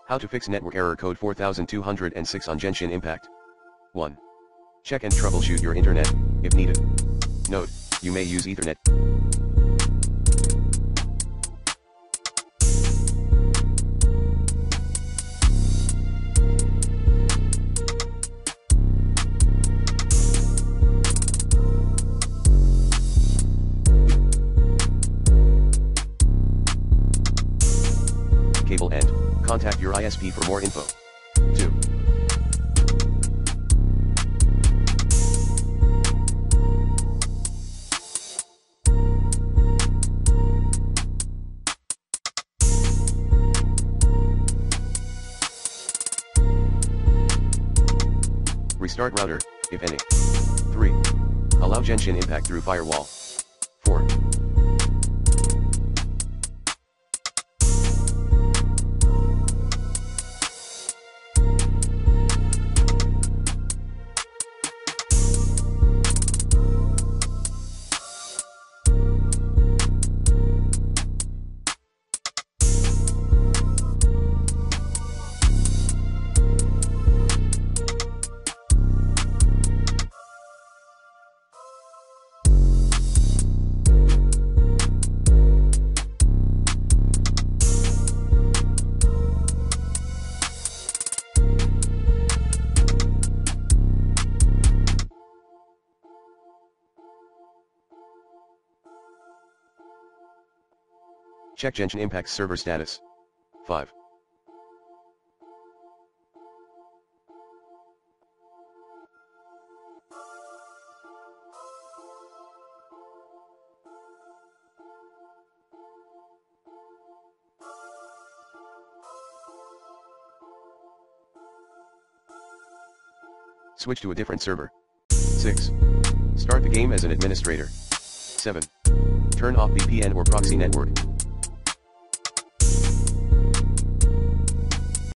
How to fix network error code 4206 on Genshin Impact. 1. Check and troubleshoot your internet, if needed. Note, you may use Ethernet. Cable end. Contact your ISP for more info. 2. Restart router, if any. 3. Allow Genshin Impact through firewall. 4. Check Genshin Impact's server status. 5. Switch to a different server. 6. Start the game as an administrator. 7. Turn off VPN or proxy network.